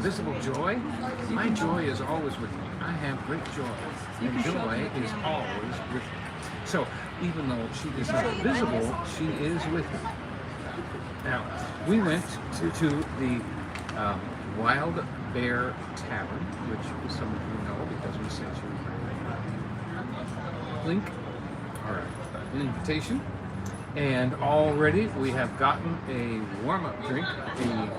invisible joy. My joy is always with me. I have great joy, and joy is always with me. So even though she is not visible, she is with me. Now, we went to the Wild Bear Tavern, which some of you know because we sent you a link or an invitation. And already we have gotten a warm-up drink, a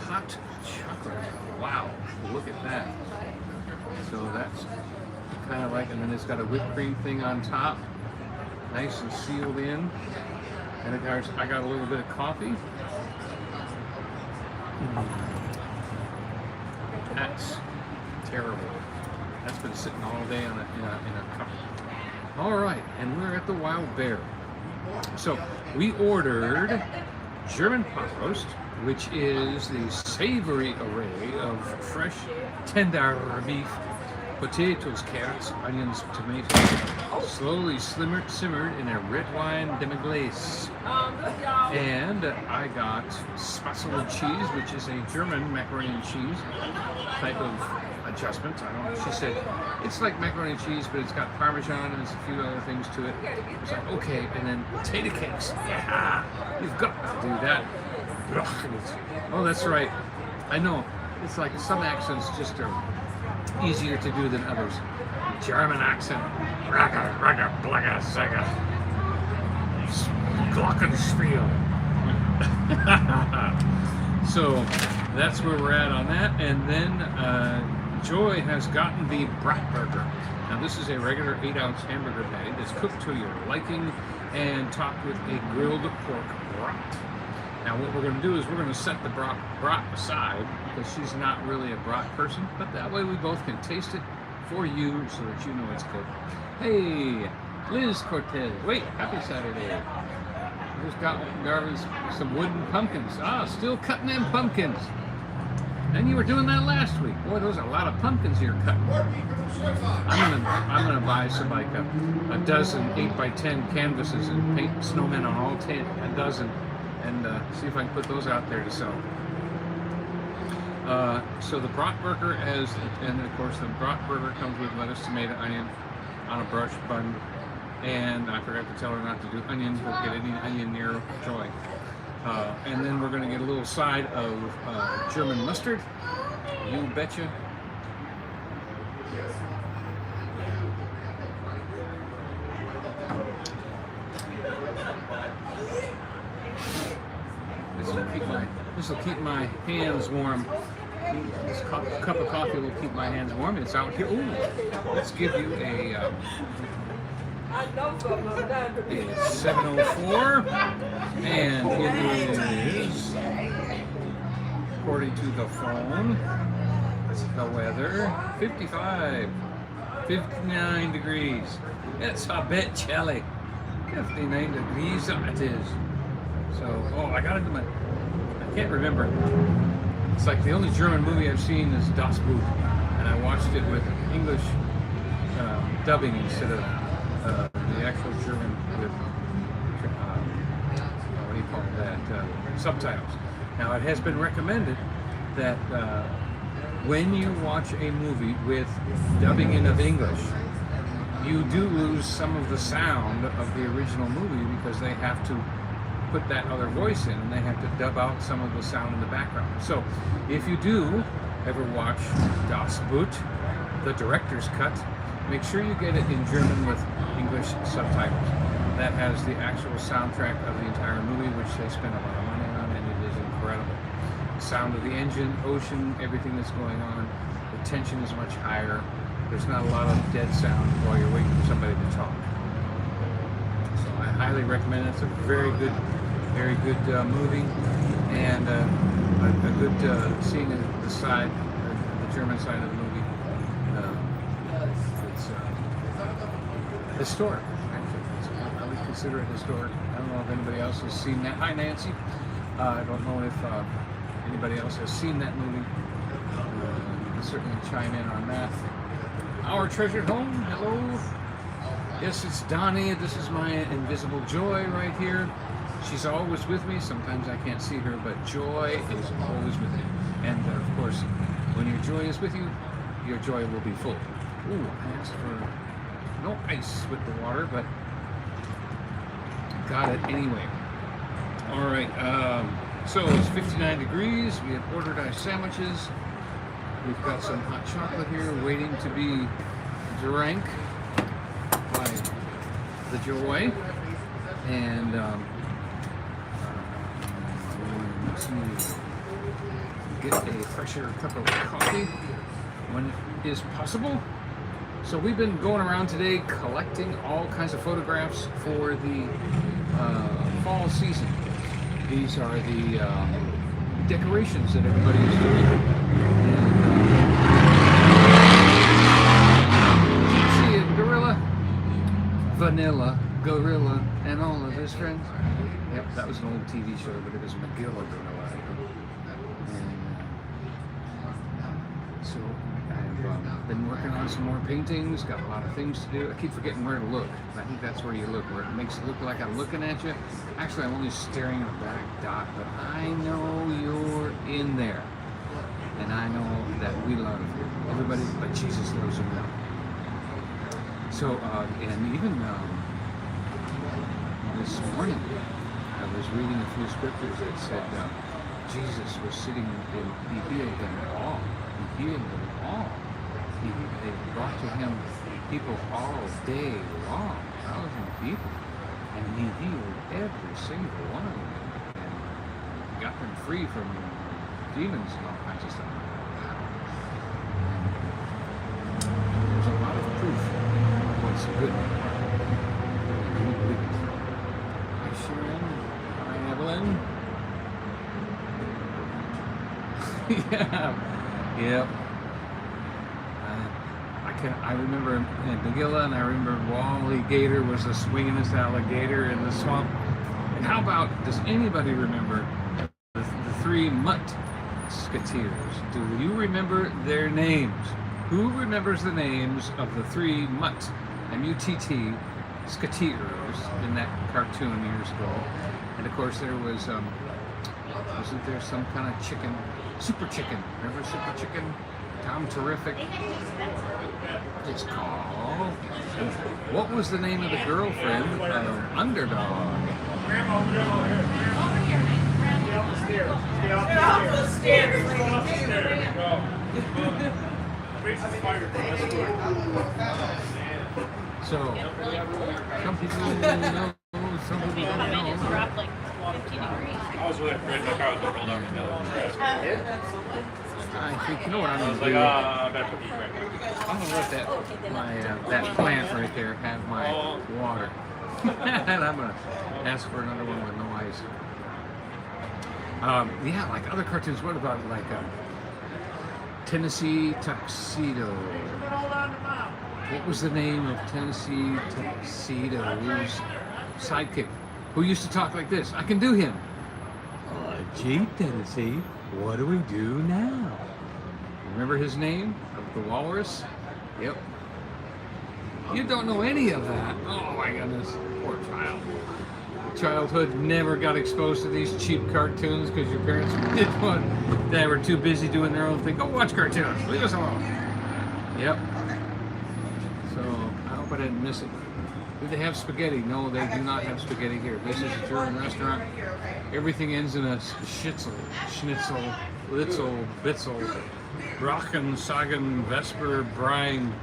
hot chocolate. Wow, look at that. So that's kind of like, and then it's got a whipped cream thing on top, nice and sealed in. And of course, I got a little bit of coffee. That's terrible. That's been sitting all day in a cup. All right, and we're at the Wild Bear. So we ordered German pot roast, which is the savory array of fresh, tender beef, potatoes, carrots, onions, tomatoes, slowly simmered in a red wine demi-glace. And I got Schnauzerhouzer cheese, which is a German macaroni and cheese type of adjustment. I don't know. She said it's like macaroni and cheese, but it's got Parmesan and there's a few other things to it. It's like, okay, and then potato cakes. Yeah, you've got to do that. Oh, that's right. I know. It's like some accents just are easier to do than others. German accent. Ragga, ragga, blagga, zaga. Glockenspiel. So that's where we're at on that. And then Joy has gotten the Brat Burger. Now this is a regular 8-ounce hamburger patty that's cooked to your liking and topped with a grilled pork brat. Now what we're going to do is we're going to set the brat aside because she's not really a brat person, but that way we both can taste it for you so that you know it's good. Hey, Liz Cortez. Wait, happy Saturday. Just got Garvin's some wooden pumpkins. Ah, still cutting them pumpkins. And you were doing that last week. Boy, those are a lot of pumpkins you're cutting. I'm gonna buy some like a dozen 8x10 canvases and paint snowmen on all 10, a dozen, and see if I can put those out there to sell. So the Brat Burger and of course the Brat Burger comes with lettuce, tomato, onion on a brioche bun. And I forgot to tell her not to do onions. Don't get any onion near Joy. And then we're going to get a little side of German mustard. You betcha. This will keep my hands warm. This cup of coffee will keep my hands warm. It's out here. Ooh, let's give you a. It's 7:04, and it is, according to the phone, the weather, 59 degrees. It's a bit chilly. 59 degrees it is. So, oh, I got into I can't remember. It's like the only German movie I've seen is Das Boot, and I watched it with English dubbing instead of the actual German with, what do you call that, subtitles. Now it has been recommended that when you watch a movie with dubbing in of English, you do lose some of the sound of the original movie because they have to put that other voice in and they have to dub out some of the sound in the background. So if you do ever watch Das Boot, the director's cut, make sure you get it in German with English subtitles. That has the actual soundtrack of the entire movie, which they spent a lot of money on, and it is incredible. The sound of the engine, ocean, everything that's going on, the tension is much higher. There's not a lot of dead sound while you're waiting for somebody to talk. So I highly recommend it. It's a very good movie, and a good seeing the side, the German side of the movie. Historic, actually. I would consider it historic. I don't know if anybody else has seen that. Hi, Nancy. I don't know if anybody else has seen that movie. You can certainly chime in on that. Our treasured home, hello. Yes, it's Donny. This is my invisible Joy right here. She's always with me. Sometimes I can't see her, but Joy is always with me. And of course, when your joy is with you, your joy will be full. Ooh, I asked for no ice with the water, but got it anyway. All right, so it's 59 degrees. We have ordered our sandwiches. We've got some hot chocolate here waiting to be drank by the Joy. And get a fresher cup of coffee when it is possible. So we've been going around today collecting all kinds of photographs for the fall season. These are the decorations that everybody is doing. And see it, Gorilla, Vanilla, Gorilla, and all of his friends. Yep, that was an old TV show, but it was McGilla Gorilla. So I've been working on some more paintings, got a lot of things to do. I keep forgetting where to look. I think that's where you look, where it makes it look like I'm looking at you. Actually, I'm only staring at a black dot, but I know you're in there. And I know that we love you. Everybody but Jesus loves you more. So, and even this morning, I was reading a few scriptures that said Jesus was sitting and he healed them all. He healed them all. They brought to him people all day long, 1,000 people, and he healed every single one of them and got them free from demons and all kinds of stuff. There's a lot of proof of what's good. Hi, Sharon. Hi, Evelyn. Yeah. Yep. I remember Megillah, and I remember Wally Gator was the swinginest alligator in the swamp. And how about, does anybody remember the three Musketeers? Do you remember their names? Who remembers the names of the three M-U-T-T, Sketeers in that cartoon years ago? And of course there was, wasn't there some kind of chicken, Super Chicken? Remember Super Chicken? Tom Terrific. It's called. What was the name of the girlfriend of Underdog? Grandma, here. Stay off the stairs. Stay off the stairs. Stay off the stairs. Go. So, some people know, some people don't know. It's dropped like 50 degrees. I was really afraid my car was going to roll down the hill. I think you know what I'm I going was to like, do. I better put these right back. I'm going to let that plant right there have my water. And I'm going to ask for another one with no ice. Yeah, like other cartoons. What about like Tennessee Tuxedo? What was the name of Tennessee Tuxedo's sidekick? Who used to talk like this? I can do him. Gee, Tennessee, what do we do now? Remember his name of the walrus? Yep. You don't know any of that. Oh my goodness, poor child. Childhood never got exposed to these cheap cartoons because your parents did one. They were too busy doing their own thing. Go watch cartoons. Leave us alone. Yep. So I hope I didn't miss it. Do they have spaghetti? No, they do not have spaghetti here. This is a German restaurant. Everything ends in a schnitzel, litzel, bitzel, Brachen, Sagen, Vesper, Brine.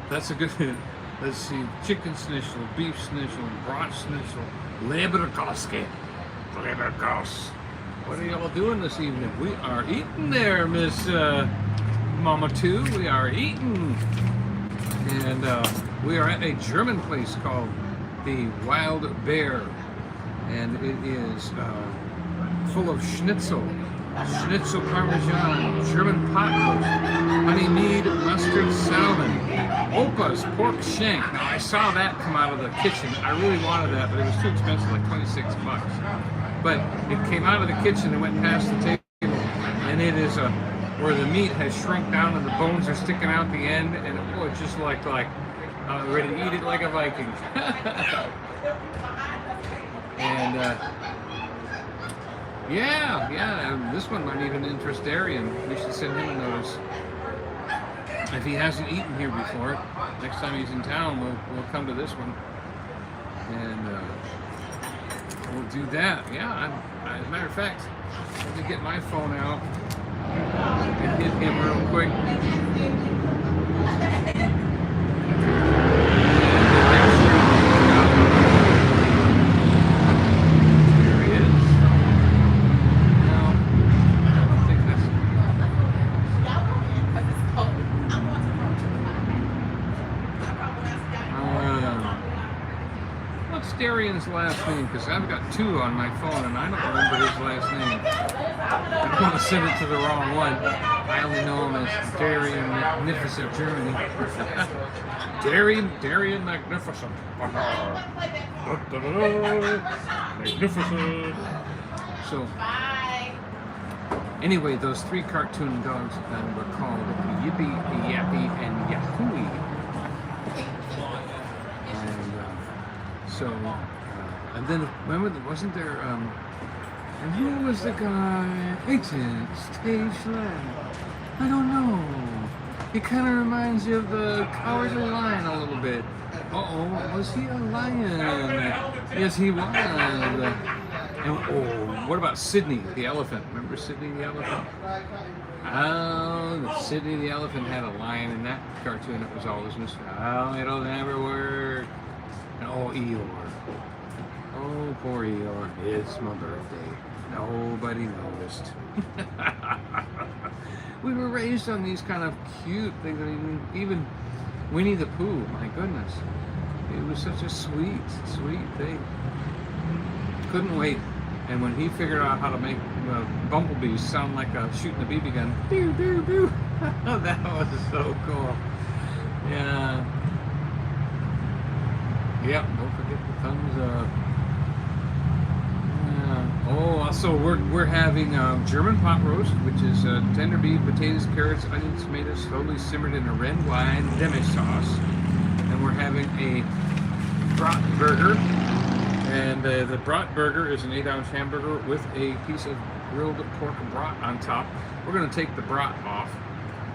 That's a good. Let's see, chicken schnitzel, beef schnitzel, brat schnitzel, Leberkoski. What are y'all doing this evening? We are eating there, Miss Mama 2. We are eating. And we are at a German place called the Wild Bear. And it is full of schnitzel parmesan, German pot roast, honey mead, mustard salmon, Opa's pork shank. Now I saw that come out of the kitchen. I really wanted that, but it was too expensive, like 26 bucks. But it came out of the kitchen and went past the table, and it is where the meat has shrunk down and the bones are sticking out the end, and it's just like ready to eat it like a Viking. And Yeah. This one might even interest Darian. We should send him a notice. If he hasn't eaten here before, next time he's in town, we'll come to this one. And we'll do that. Yeah, as a matter of fact, let me get my phone out and hit him real quick. Darian's last name, because I've got two on my phone and I don't remember his last name. I don't want to send it to the wrong one. I only know him as Darian Magnificent Germany. Darian Magnificent. Magnificent. So, anyway, those three cartoon dogs were called Yippee, Yappy, and Yahoo. So, and then remember, wasn't there, and who was the guy? Agent Stage Left. I don't know. He kind of reminds you of the Cowardly Lion a little bit. Uh-oh, was he a lion? Yes, he was. And, what about Sydney the elephant? Remember Sydney the elephant? Oh, Sydney the elephant had a lion in that cartoon. It was always Mr. Oh, it'll never work. Oh, Eeyore. Oh, poor Eeyore. It's my birthday. Nobody noticed. We were raised on these kind of cute things. Even Winnie the Pooh, my goodness. It was such a sweet thing. Couldn't wait. And when he figured out how to make bumblebees sound like a shooting a BB gun, pew, pew, pew. That was so cool. Yeah. Yep, don't forget the thumbs up. So we're having German pot roast, which is tender beef, potatoes, carrots, onions, tomatoes, slowly simmered in a red wine demi-sauce. And we're having a Brat Burger. And the Brat Burger is an 8-ounce hamburger with a piece of grilled pork brat on top. We're going to take the brat off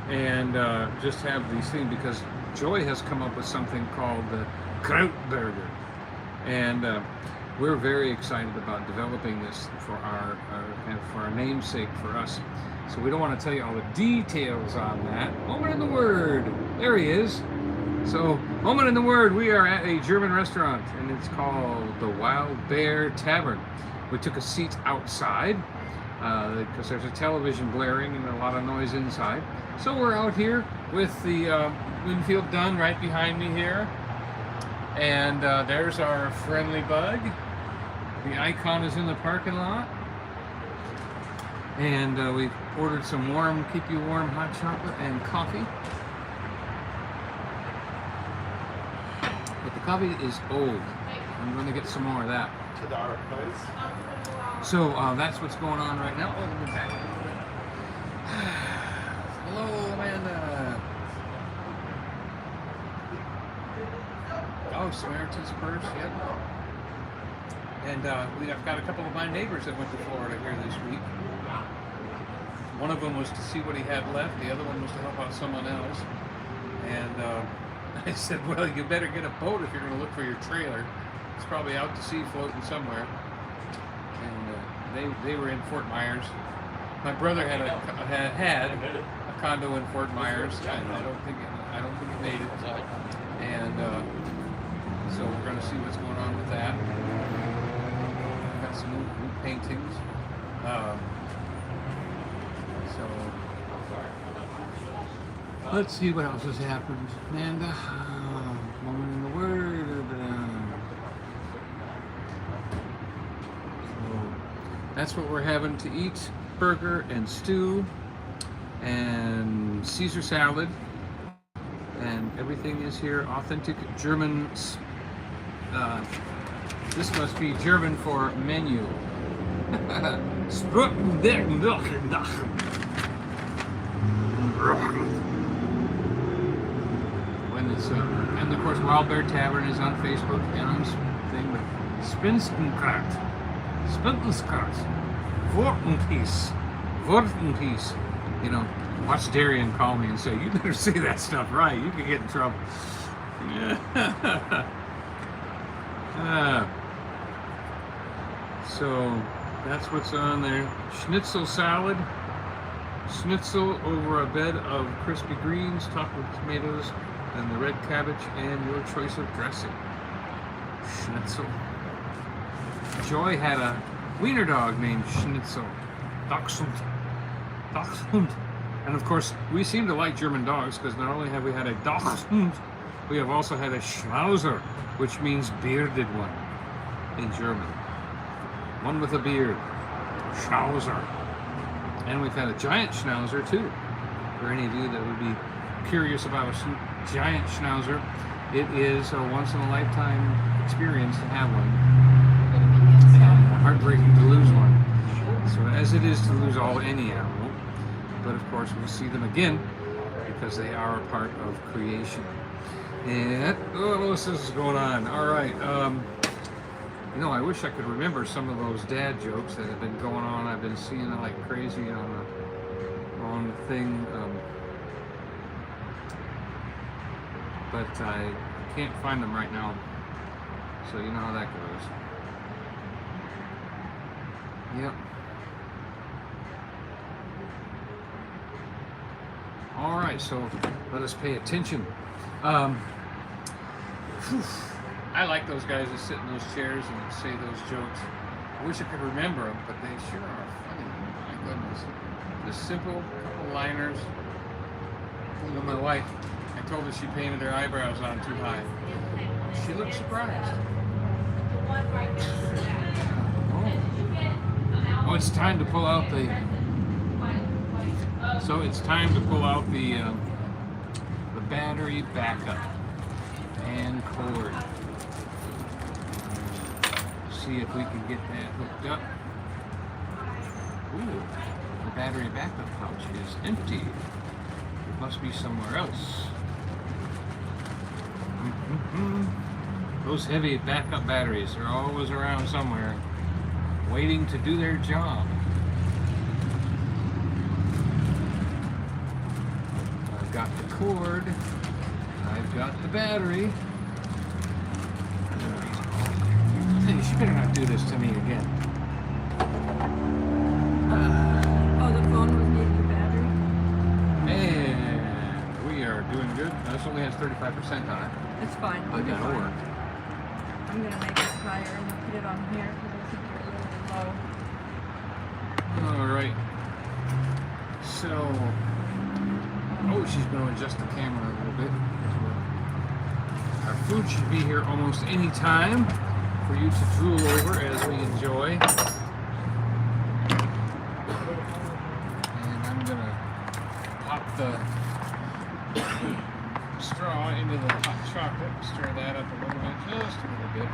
and just have these things because Joy has come up with something called the Kraut Burger, and we're very excited about developing this for our namesake for us. So we don't want to tell you all the details on that. Moment in the Word. There he is. So, moment in the Word. We are at a German restaurant, and it's called the Wild Bear Tavern. We took a seat outside because there's a television blaring and a lot of noise inside. So we're out here with the Winfield Dunn right behind me here. And there's our friendly bug. The icon is in the parking lot. And we've ordered some warm, keep you warm hot chocolate and coffee. But the coffee is old. I'm going to get some more of that. To the art place. So that's what's going on right now. Oh, let me back. Hello, Amanda. Oh, Samaritan's Purse, yep. And I've got a couple of my neighbors that went to Florida here this week. One of them was to see what he had left. The other one was to help out someone else. And I said, well, you better get a boat if you're going to look for your trailer. It's probably out to sea floating somewhere. And they were in Fort Myers. My brother had a condo in Fort Myers. I don't think it made it. And so we're going to see what's going on with that. Got some new paintings. So let's see what else has happened. And moment in the Word. So that's what we're having to eat: burger and stew and Caesar salad. And everything is here authentic German. This must be German for menu. When it's and of course Wild Bear Tavern is on Facebook and on thing. Spinstenkart. Wortenpiece. Wortenpiece. You know, watch Darian call me and say, you better say that stuff right. You could get in trouble. So that's what's on there. Schnitzel salad. Schnitzel over a bed of crispy greens topped with tomatoes and the red cabbage and your choice of dressing. Schnitzel. Joy had a wiener dog named Schnitzel. Dachshund. Dachshund. And of course, we seem to like German dogs because not only have we had a Dachshund, we have also had a Schnauzer, which means bearded one in German. One with a beard. Schnauzer. And we've had a giant Schnauzer too. For any of you that would be curious about a giant Schnauzer, it is a once-in-a-lifetime experience to have one. And heartbreaking to lose one. So as it is to lose any animal, but of course we'll see them again because they are a part of creation. And what's this going on? All right. You know, I wish I could remember some of those dad jokes that have been going on. I've been seeing it like crazy on the thing, but I can't find them right now. So you know how that goes. Yep. All right, so let us pay attention. I like those guys that sit in those chairs and say those jokes. I wish I could remember them, but they sure are funny. My goodness. Just simple couple liners. Look at my wife. I told her she painted her eyebrows on too high. She looked surprised. Oh, it's time to pull out the... So it's time to pull out the battery backup and cord. See if we can get that hooked up. Ooh, the battery backup pouch is empty. It must be somewhere else. Those heavy backup batteries are always around somewhere, waiting to do their job. I've got the cord. I've got the battery. Hey, she better not do this to me again. Oh, the phone was needing the battery? And we are doing good. This only has 35% on it. It's fine. But that'll work. I'm going to make it higher and put it on here because I think you're a little low. All right. So, oh, she's going to adjust the camera a little bit. Our food should be here almost any time for you to drool over as we enjoy. And I'm going to pop the straw into the hot chocolate, stir that up a little bit, just a little bit.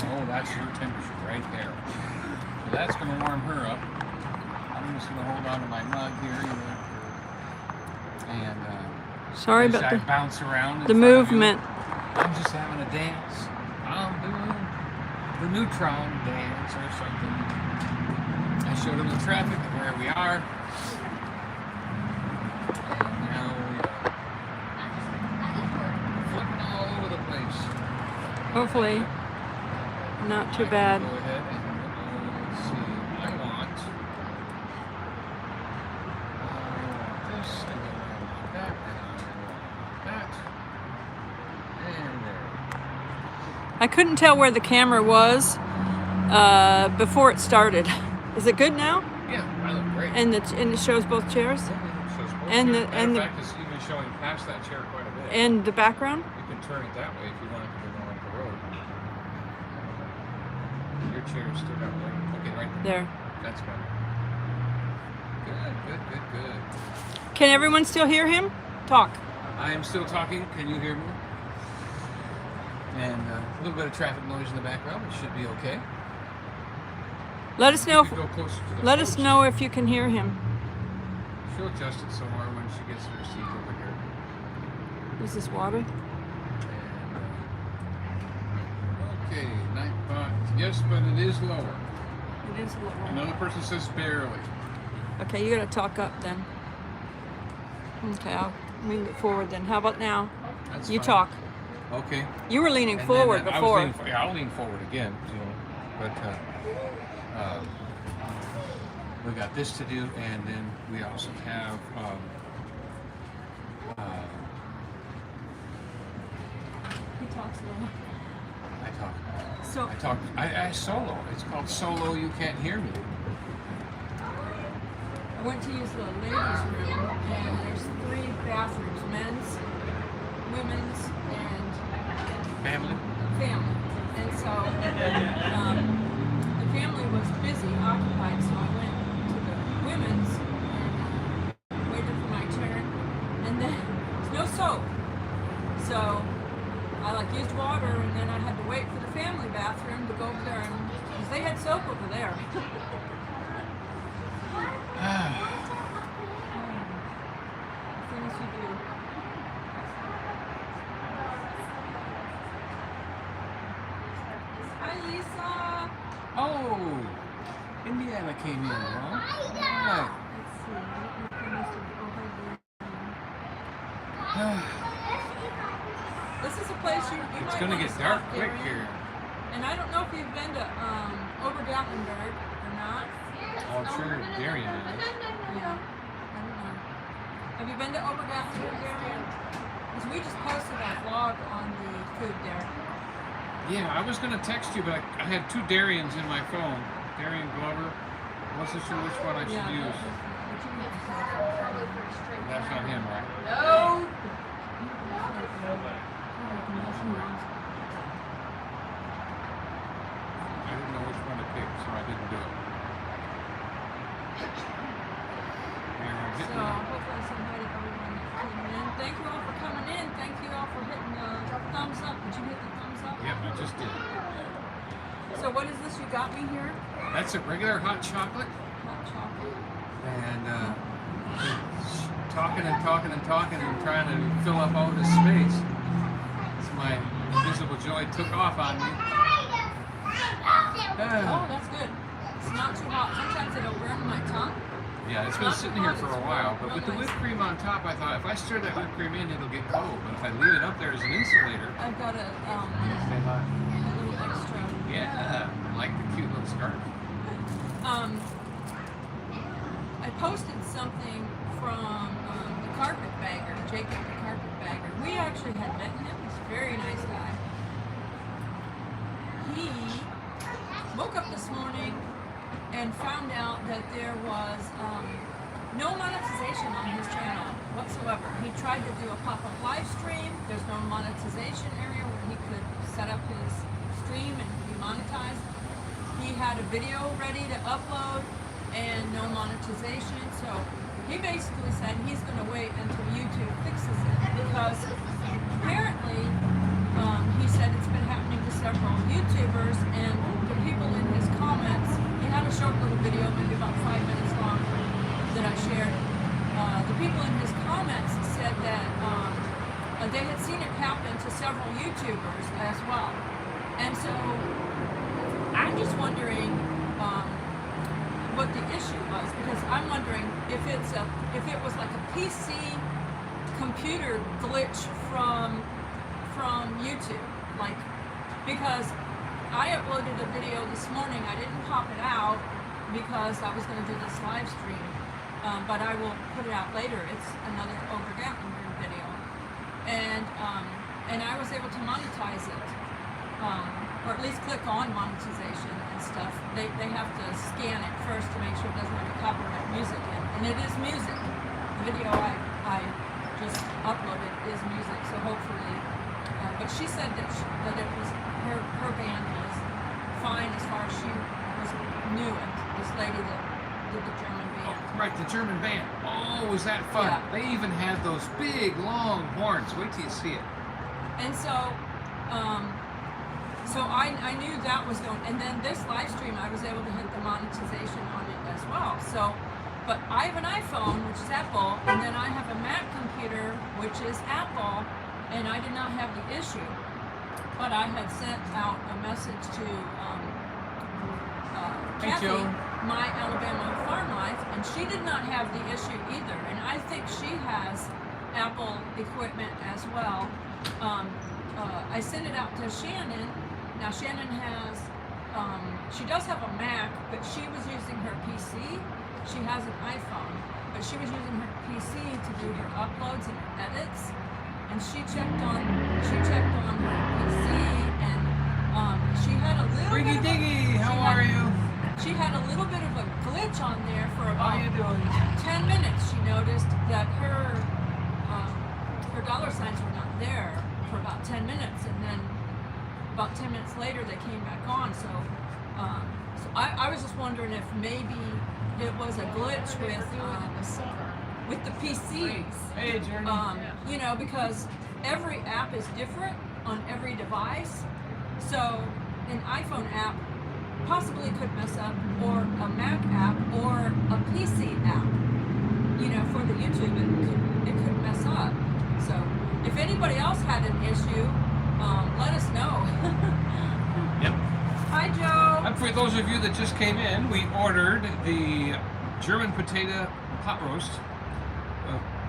Oh, that's your temperature right there. So that's going to warm her up. I'm just going to hold on to my mug here, and sorry as about I bounce around the movement. I'm just having a dance. I'm doing the neutron dance or something. I showed them the traffic of where we are. And now we're flipping all over the place. Hopefully, not too bad. Go ahead and let's see. I want this, and then I want that, and I want that. And there. I couldn't tell where the camera was before it started. Is it good now? Yeah, I look great. And it shows both chairs? And the it's even showing past that chair quite a bit. And the background? You can turn it that way if you want it to go on the road. Your chair is still got way. Okay, right there. There. That's better. Good. Can everyone still hear him? Talk. I am still talking. Can you hear me? And a little bit of traffic noise in the background. It should be okay. Let us know. You can go closer to the Let us post. know if you can hear him. She'll adjust it somewhere when she gets to her seat over here. Is this water? And, okay, 9 bucks. Yes, but it is lower. It It is a little low. Another person says barely. Okay, you gotta talk up then. Okay, I'll move it forward then. How about now? That's You fine. talk. Okay. You were leaning And forward then, before. I'll lean forward again, but we got this to do, and then we also have He talks a little. I solo. It's called solo. You can't hear me. I went to use the ladies' room, and there's 3 bathrooms: men's, women's, and Family. family. And so the family was busy, occupied, so I went to the women's and waited for my turn. And then there's no soap. So I used water, and then I had to wait for the family bathroom to go over there, and because they had soap over there. Things you do. Hi, Lisa. Oh, Indiana came in, huh? Right. Let's see. I must have This is a place you It's might gonna want get to stop dark there quick in. here. And I don't know if you've been to Obergattenberg or not. Oh, I'm sure Darian is. Yeah. I don't know. Have you been to Obergattenberg area? Because we just posted our vlog on the food there. Yeah, I was gonna text you, but I had 2 Darians in my phone. Darian Glover. Wasn't sure which one I should use. That's not him, right? No. I didn't know which one to pick, so I didn't do it. So hopefully I said hi to everyone that came in. Thank you all for coming in. Thank you all for hitting the thumbs up. Did you hit the thumbs up? Yep, I just did. So what is this you got me here? That's a regular hot chocolate, Hot chocolate. and talking and talking and talking and trying to fill up all this space. It's my invisible joy took off on me. Oh, that's good. It's not too hot. Sometimes it'll burn my tongue. Yeah, it's been sitting here for a while, but with the whipped cream on top, I thought if I stir that whipped cream in, it'll get cold. But if I leave it up there as an insulator, I've got a stay hot. little extra. Yeah, I like the cute little scarf. I posted something from the carpetbagger, Jacob the carpetbagger. We actually had met him. He's a very nice guy. He woke up this morning and found out that there was no monetization on his channel whatsoever. He tried to do a pop-up live stream. There's no monetization area where he could set up his stream and be monetized. He had a video ready to upload and no monetization. So he basically said he's going to wait until YouTube fixes it because apparently he said it's been happening to several YouTubers, and the people in his comments, he had a short little video, maybe about 5 minutes long, that I shared. The people in his comments said that they had seen it happen to several YouTubers as well. And so I'm just wondering what the issue was, because I'm wondering if it was like a PC computer glitch from YouTube, like, because I uploaded a video this morning. I didn't pop it out because I was going to do this live stream, but I will put it out later. It's another Obergattenberg video, and I was able to monetize it, or at least click on monetization and stuff. They have to scan it first to make sure it doesn't have a copyright music in, and it is music. The video I just uploaded is music, so hopefully. But she said that it was her band was fine as far as she knew it. This lady that did the German band. Right, the German band. Oh, was that fun? Yeah. They even had those big, long horns. Wait till you see it. And so I knew that was going. And then this live stream, I was able to hit the monetization on it as well. So, but I have an iPhone, which is Apple, and then I have a Mac computer, which is Apple. And I did not have the issue, but I had sent out a message to Hey, Kathy, Joe. My Alabama Farm Life, and she did not have the issue either. And I think she has Apple equipment as well. I sent it out to Shannon. Now Shannon has, she does have a Mac, but she was using her PC. She has an iPhone, but she was using her PC to do her uploads and her edits. And she checked on her PC, and she had a little Riggy bit of diggy, how are you? She had a little bit of a glitch on there for about How you doing? 10 minutes. She noticed that her dollar signs were not there for about 10 minutes, and then about 10 minutes later they came back on. So, I was just wondering if maybe it was a glitch with the PCs. Hey, Journey. You know, because every app is different on every device. So an iPhone app possibly could mess up, or a Mac app, or a PC app. You know, for the YouTube, it could mess up. So if anybody else had an issue, let us know. Yep. Hi, Joe. And for those of you that just came in, we ordered the German potato pot roast.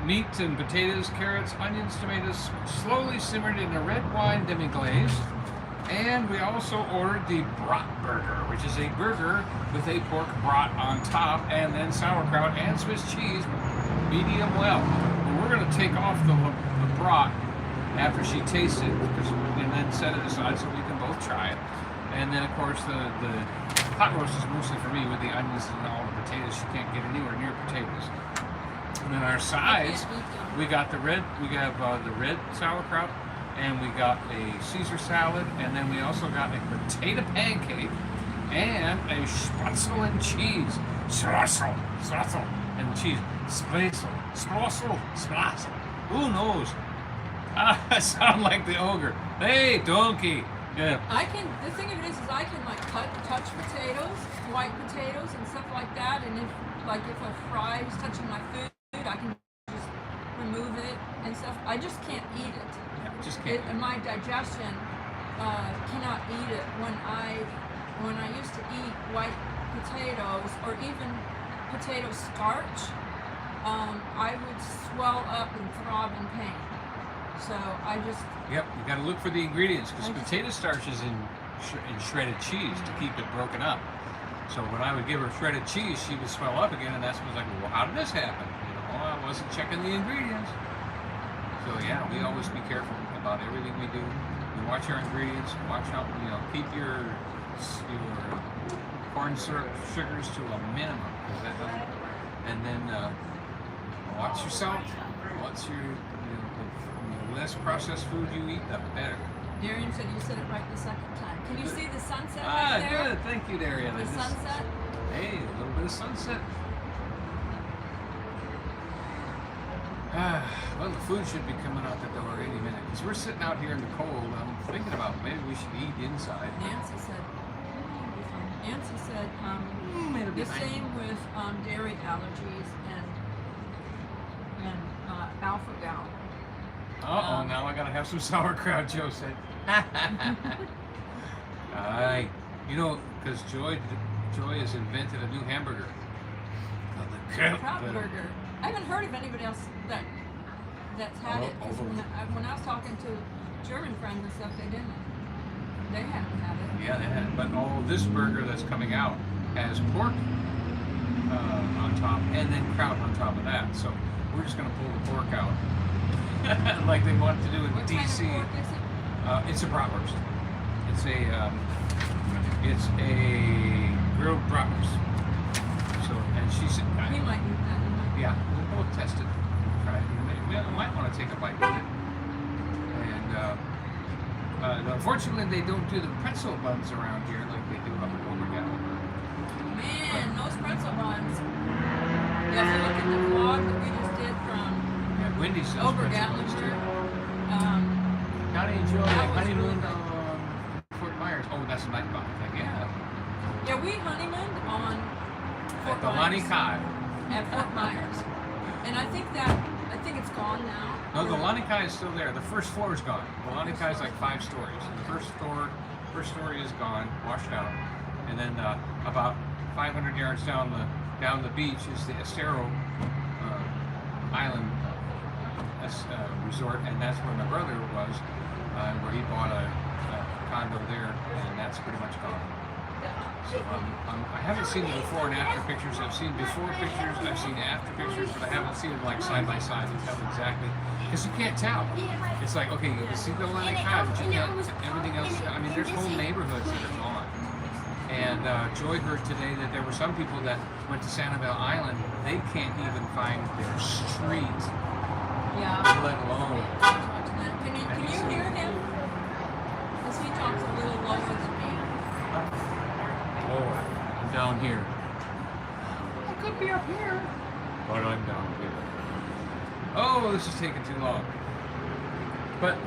Meat and potatoes, carrots, onions, tomatoes, slowly simmered in a red wine demi-glaze. And we also ordered the Brat Burger, which is a burger with a pork brat on top, and then sauerkraut and Swiss cheese, medium well. But we're going to take off the brat after she tastes it, and then set it aside so we can both try it. And then, of course, the pot roast is mostly for me with the onions and all the potatoes. She can't get anywhere near potatoes. And then our sides, we got the red sauerkraut, and we got a Caesar salad, and then we also got a potato pancake and a Spatzel and cheese. Spatzel, and cheese. Spatzel. Who knows? I sound like the ogre. Hey, donkey. Yeah. The thing of it is I can like touch potatoes, white potatoes and stuff like that, and if a fry is touching my food, I can just remove it and stuff. I just can't eat it. Yeah, just can't. And my digestion cannot eat it. When I used to eat white potatoes or even potato starch, I would swell up and throb in pain. So I just... Yep, you got to look for the ingredients, because potato starch is in shredded cheese to keep it broken up. So when I would give her shredded cheese, she would swell up again, and that's when I was like, well, how did this happen? You know, I wasn't checking the ingredients. So yeah, we always be careful about everything we do. We watch our ingredients, watch how, keep your corn syrup sugars to a minimum, because that doesn't, and then watch your salt, watch your, the less processed food you eat, the better. Darian said you said it right the second time. Can you see the sunset Ah, right there? good. Thank you, Darian. The sunset? Hey, a little bit of sunset. Well, the food should be coming out the door any minute, because we're sitting out here in the cold. I'm thinking about maybe we should eat inside. Nancy said It'll be the fine. same with dairy allergies and alpha-gal. Uh-oh, now I gotta have some sauerkraut, Joe said. Aye. Because Joy has invented a new hamburger. Brat Burger. I haven't heard of anybody else that's had it. Because when I was talking to German friends and stuff, they haven't had it. Yeah, they had. But this burger that's coming out has pork on top and then kraut on top of that. So we're just gonna pull the pork out, like they want to do in What DC. kind of pork is it? It's a bratwurst. It's a grilled bratwurst. So, and she said, We might eat that. yeah, we'll both test it. Try it. We might want to take a bite with it. And unfortunately, they don't do the pretzel buns around here like they do up in Obergatler. Man, those pretzel buns. Yeah, if you look at the vlog that we just did from Yeah, Wendy sells pretzel buns too. Donny and Joy that was honeymoon really good. on Fort Myers. Oh, that's a night bomb thing. Yeah. Yeah, we honeymooned on At the Lonnie Kai. At Fort Myers. And I think it's gone now. No, the Lonnie Kai is still there. The first floor is gone. The Lonnie Kai is like 5 stories. The first story is gone, washed out. And then about 500 yards down the beach is the Estero Island resort, and that's where my brother was, where he bought a condo there, and that's pretty much gone. So I haven't seen the before and after pictures. I've seen before pictures, I've seen after pictures, but I haven't seen them like side by side to tell exactly, because you can't tell. It's like, okay, you can see the Atlantic High, but you can't, everything else, I mean, there's whole neighborhoods that are gone. And Joy heard today that there were some people that went to Sanibel Island, they can't even find their street, let alone. Can you hear him? Because he talks a little lower than me. Lord, I'm down here. I could be up here, but I'm down here. Oh, this is taking too long. But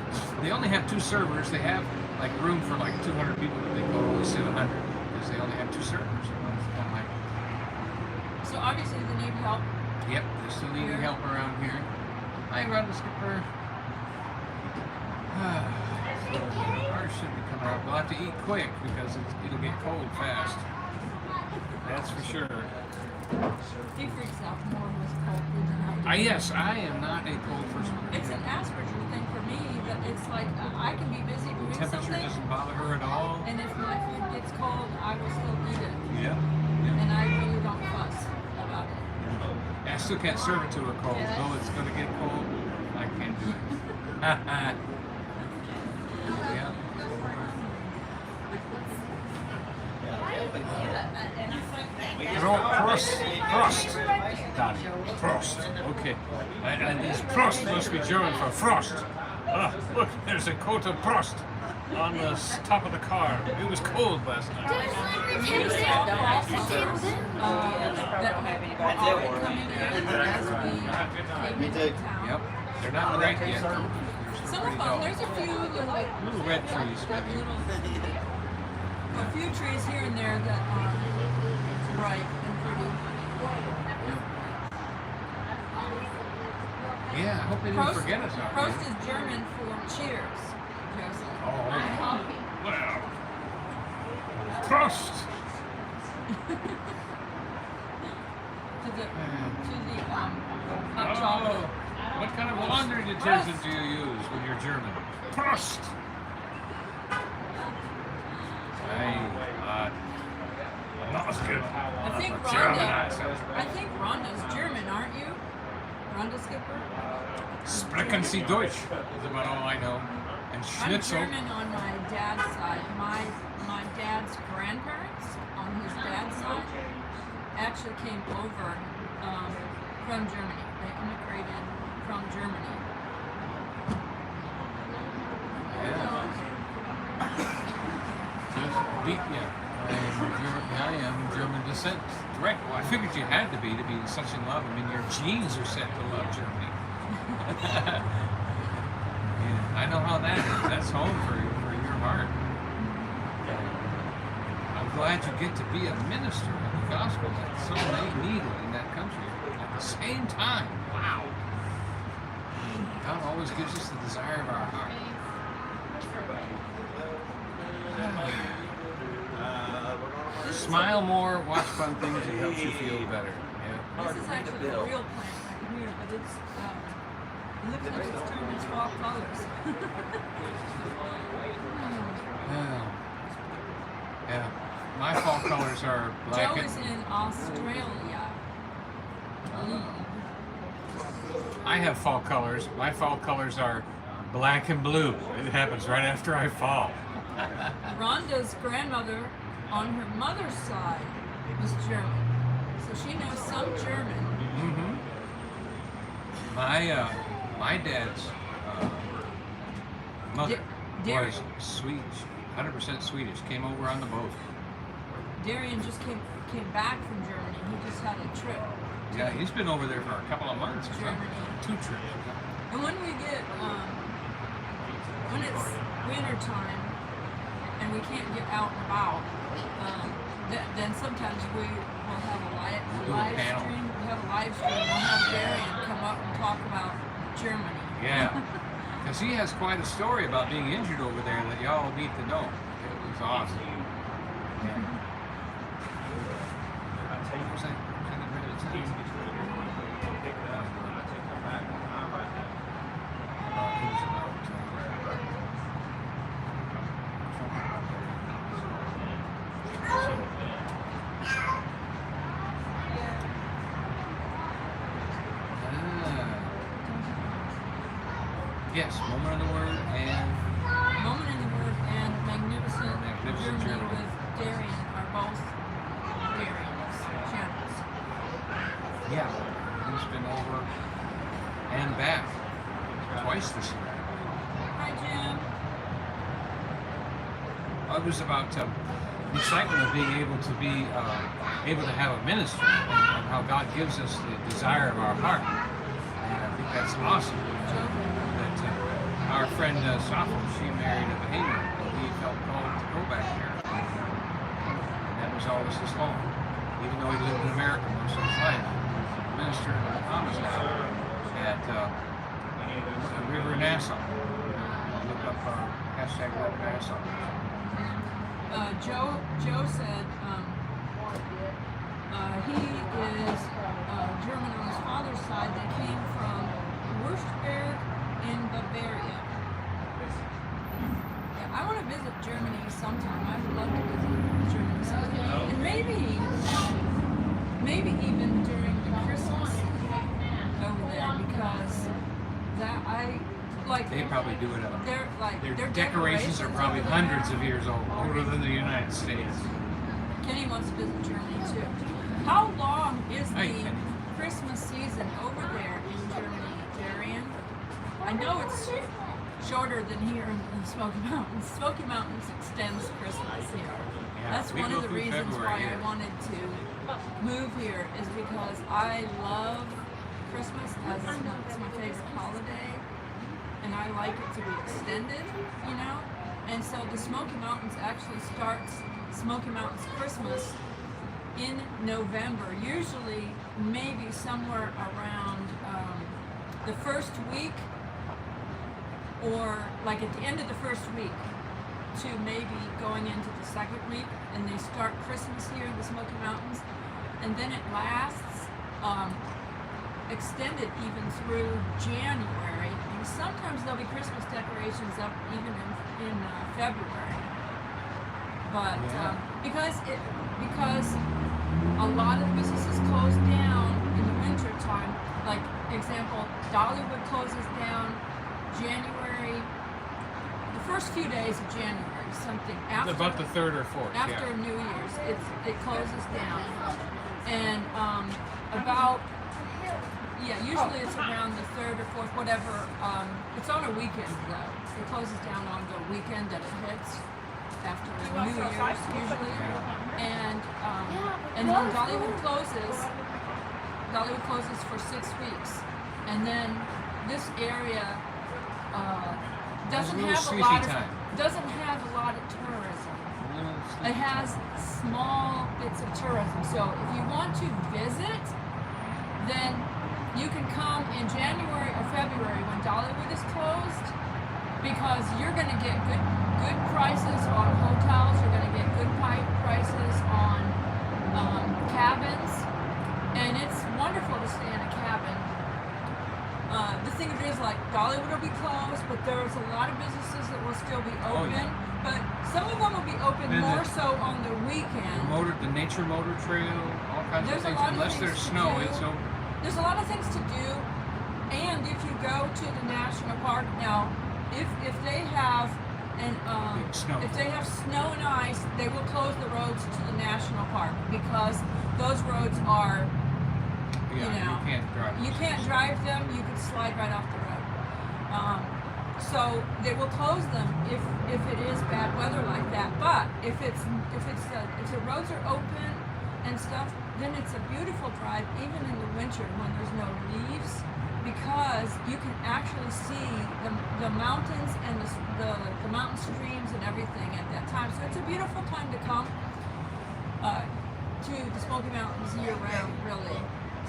they only have 2 servers. They have like room for like 200 people, but they can only sit 100 because they only have 2 servers. So obviously they need help. Yep, they're still needing help around here. Hi, Run the Skipper. Ours should be coming up. We'll have to eat quick because it'll get cold fast. That's for sure. He freaks out more with cold than I do. Yes, I am not a cold person. It's an Asperger thing for me, but it's like I can be busy doing Temperature something. doesn't bother her at all. And if my food gets cold, I will still eat it. Yeah. And I really don't fuss about it. I still can't serve it to her cold. Though it's going to get cold, I can't do it. Yeah. Prost. Donny. Prost. Okay. And this Prost must be German for frost. Look, there's a coat of Prost on the top of the car. It was cold last night. You saw also that are coming in as we came into town. Yep. They're not right yet. Some of them, there's a few little red trees. A few trees here and there that are bright and pretty. Yeah, I hope they didn't forget us out Prost here. is German for cheers, Joseph. Oh, well. Prost! to the hot chocolate. What kind of laundry detergent do you use when you're German? Prost! Not as good. I think Rhonda's German, aren't you? Rhonda Skipper? Sprechen Sie Deutsch is about all I know. And Schnitzel. I'm German on my dad's side. My dad's grandparents on his dad's side actually came over from Germany. They immigrated from Germany. I am German descent. Direct. Well, I figured you had to be such in love. I mean, your genes are set to love Germany. Yeah, I know how that is. That's home for your heart. I'm glad you get to be a minister of the gospel that's so needed in that country at the same time. Wow. God always gives us the desire of our heart. Smile more, watch fun things, it helps you feel better. Yeah. This is actually a real plant right here, but it's it looks like it's turned its fall colors. Yeah. My fall colors are black Joe and is in Australia. I have fall colors. My fall colors are black and blue. It happens right after I fall. Rhonda's grandmother on her mother's side was German, so she knows some German. Mm-hmm. My dad's mother was Swedish, 100% Swedish. Came over on the boat. Darian just came back from Germany. He just had a trip. Yeah, he's been over there for a couple of months or something. 2 trips. And when we get when it's winter time and we can't get out and about, then sometimes we will have a live stream. We have a live stream. We'll have Darian come up and talk about Germany. Yeah, because he has quite a story about being injured over there that y'all need to know. It was awesome. Yeah. Yes, Moment in the Word and Moment in the Word and Magnificent Magnificent Journey Journey. with Darian are both Darian's channels. yeah, he's been over and back twice this year. Hi, Jim. It was about the excitement of being able to be able to have a ministry and how God gives us the desire of our heart. And I think that's awesome. That our friend Sappho, she married a Bahamian, and he felt called to go back there. And that was always his home. Even though he lived in America most of his life, he ministered in the Bahamas at River Nassau. Look up hashtag River Nassau. Joe said he is German on his father's side. They came from Würzburg in Bavaria. Yeah, I want to visit Germany sometime. I would love to visit Germany sometime. And maybe even during the Christmas over there, because that I like. They probably do it up. Their Decorations are probably over there. hundreds of years old, older than the United States. Kenny wants to visit Germany too. How long is Hey, the Kenny. Christmas season over there in Germany, Darian? I know it's shorter than here in the Smoky Mountains. Smoky Mountains extends Christmas here. Yeah, That's we one go of the through reasons February why here. I wanted to move here, is because I love Christmas as it's my favorite holiday, and I like it to be extended, you know? And so the Smoky Mountains actually starts Smoky Mountains Christmas in November, usually maybe somewhere around the first week, or like at the end of the first week to maybe going into the second week, and they start Christmas here in the Smoky Mountains, and then it lasts extended even through January, and sometimes there'll be Christmas decorations up even in February. But Yeah. because a lot of the businesses close down in the winter time, like example, Dollywood closes down January, the first few days of January, something after About the 3rd or 4th. after yeah. New Year's, it closes down, and about usually it's around the 3rd or 4th, whatever. It's on a weekend though. It closes down on the weekend that it hits after New Year's usually, and when Dollywood closes for 6 weeks, and then this area doesn't a little have a sleepy lot time. of tourism. It has small bits of tourism. So if you want to visit, then you can come in January or February when Dollywood is closed, because you're going to get good prices on hotels. You're going to get good prices on cabins, and it's wonderful to stay in a cabin. The thing is, like, Dollywood will be closed, but there's a lot of businesses that will still be open. yeah. But some of them will be open And more the- so on the weekend. The nature motor trail, all kinds There's of a things. lot of Unless things there's to snow, do. it's open. There's a lot of things to do, and if you go to the national park now, if they have Big snow. if they have snow and ice, they will close the roads to the national park, because those roads are, Yeah, know, you can't drive. you can't drive them. You can slide right off the road. So they will close them if it is bad weather like that. But if the roads are open and stuff, then it's a beautiful drive even in the winter when there's no leaves, because you can actually see the mountains and the mountain streams and everything at that time. So it's a beautiful time to come to the Smoky Mountains year round, really.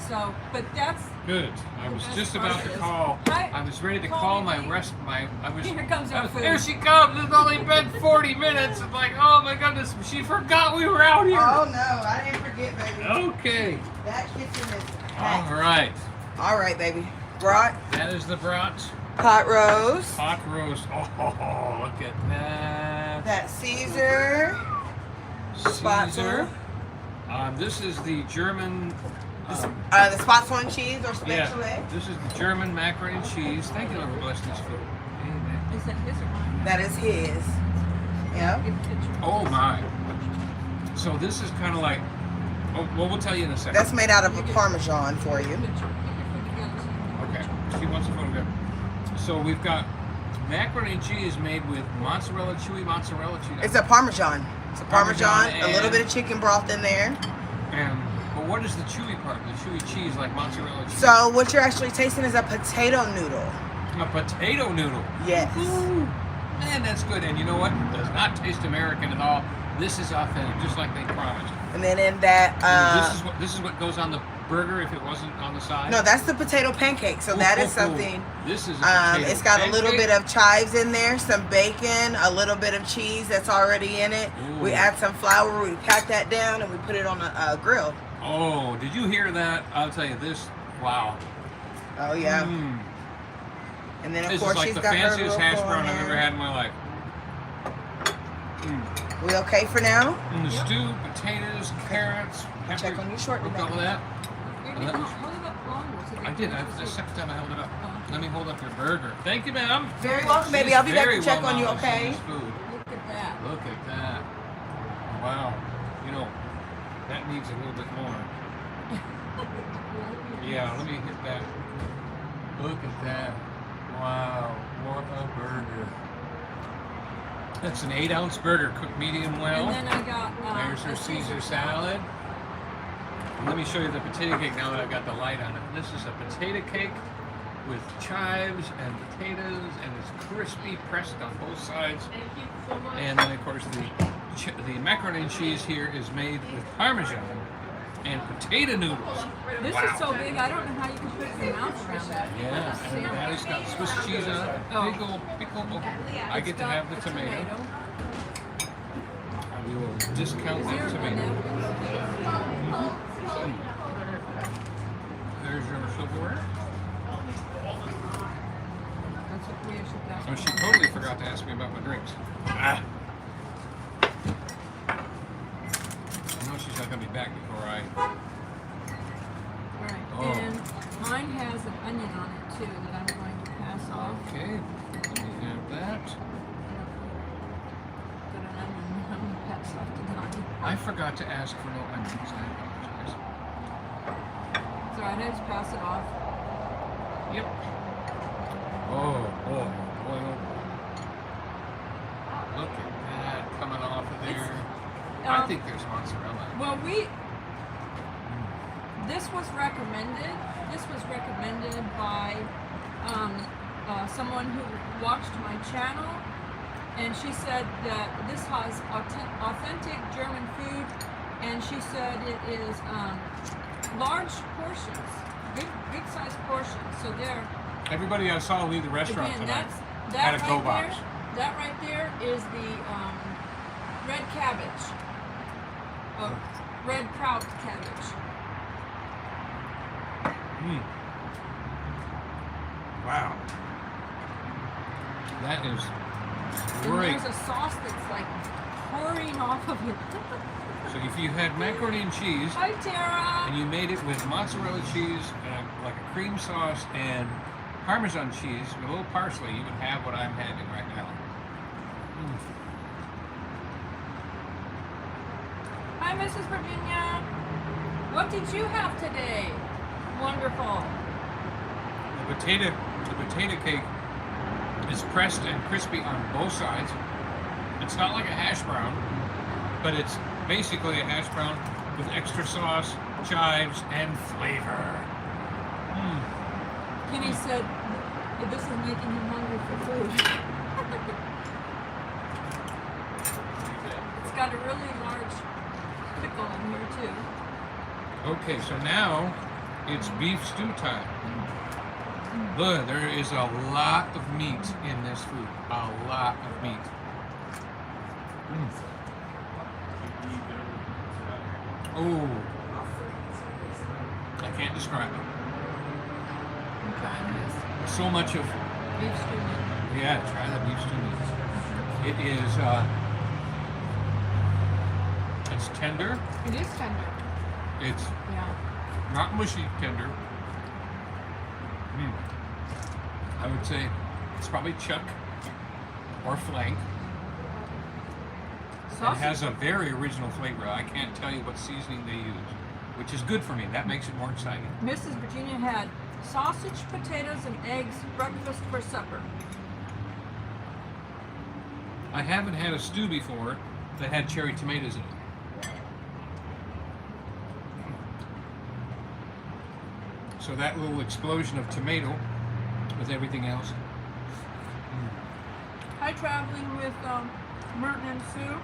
So, but that's Good. I was best just part about to is- call. Hi. I was ready to Call call me, my please. rest. I was. Here comes our food. There she comes. It's only been 40 minutes. It's like, oh my goodness, she forgot we were out here. Oh no, I didn't forget, baby. Okay. That kitchen is All packed. right. All right, baby. Brat, That is the Brat pot roast, pot roast. Oh, look at that. that Caesar, spatula. This is the German The spots on cheese or special Yeah, egg? this is the German macaroni and cheese. Thank you, Lord, for blessing this food. Amen. Is that his or mine? That is his. Yeah. Get a picture. Oh my. So this is kind of like, oh, well, we'll tell you in a second. That's made out of a Parmesan for you. Picture. Get your food together. Okay, she wants a photograph. So we've got macaroni and cheese made with mozzarella, chewy mozzarella cheese. It's a Parmesan. It's a Parmesan, Parmesan a little and- bit of chicken broth in there. But what is the chewy part? The chewy cheese, like mozzarella cheese? So what you're actually tasting is a potato noodle. A potato noodle. Yes. Ooh, man, that's good. And you know what? It does not taste American at all. This is authentic, just like they promised. And then in that, This is what goes on the burger if it wasn't on the side. no, that's the potato pancake. So that is something. This is a potato It's got a little pancake. bit of chives in there, some bacon, a little bit of cheese that's already in it. Ooh. We add some flour, we pat that down, and we put it on a grill. Oh, did you hear that? I'll tell you this. Wow. Oh yeah. Mm. And then of This course is like she's the got her fanciest local hash on brown I've there. ever had in my life. We okay for now? And the stew, potatoes, carrots, pepper. Check on your shortly, All baby. that. You're Well, that was- hold it up longer so they I can did. see. The second time I held it up. Oh. Let me hold up your burger. Thank you, ma'am. Very welcome, baby. She's I'll be back very to check on you, well-knowledged in okay? this food. Look at that. Look at that. Wow. You know, that needs a little bit more. Yeah, let me hit that. Look at that. Wow. What a burger. That's an 8-ounce burger cooked medium well. And then I got There's a her Caesar salad. And let me show you the potato cake now that I've got the light on it. This is a potato cake with chives and potatoes, and it's crispy, pressed on both sides. And then, of course, the macaroni and cheese here is made with Parmesan and potato noodles. This Wow. is so big, I don't know how you can put your mouth around it. Yeah, and that has got Swiss cheese on it. Oh. Big old pickle. Oh, I get to have the tomato. We will discount Is that there a tomato. napkin? There's your silverware. That's what we should have. Oh, she totally forgot to ask me about my drinks. Ah. I know she's not going to be back before I... Alright, Oh. and mine has an onion on it too that I'm going to pass off. Okay, let me have that. Got an onion I'm going to pass off to Donny. I forgot to ask for no onions. I apologize. It's alright, I just pass it off. Yep. Oh, boy. Boy, oh, boy. Look at that coming off of there. I think there's mozzarella. Well, this was recommended. This was recommended by someone who watched my channel, and she said that this has authentic German food, and she said it is large portions, big size portions. So there, Everybody I saw leave the restaurant again, tonight that had a right go there. box. That right there is the red cabbage, red kraut cabbage. Wow. That is And great. there's a sauce that's like pouring off of it. So if you had macaroni and cheese Hi, Tara. and you made it with mozzarella cheese, like a cream sauce and Parmesan cheese with a little parsley, you would have what I'm having right now. Hi, Mrs. Virginia. What did you have today? Wonderful. The potato cake is pressed and crispy on both sides. It's not like a hash brown, but it's basically a hash brown with extra sauce, chives, and flavor. Kenny said that this is making him hungry for food. It's got a really large pickle in here too. Okay, so now it's beef stew time. Look, there is a lot of meat in this food. A lot of meat. Oh, I can't describe it. I'm trying this. So much of, Beef stew meat. yeah, try the beef stew meat. It is, it's tender. It is tender. It's Yeah. Not mushy tender. I would say it's probably chuck or flank. It Sausage. has a very original flavor. I can't tell you what seasoning they use, which is good for me. That makes it more exciting. Mrs. Virginia had sausage, potatoes, and eggs breakfast for supper. I haven't had a stew before that had cherry tomatoes in it. So that little explosion of tomato with everything else. Hi, traveling with Merton and Sue.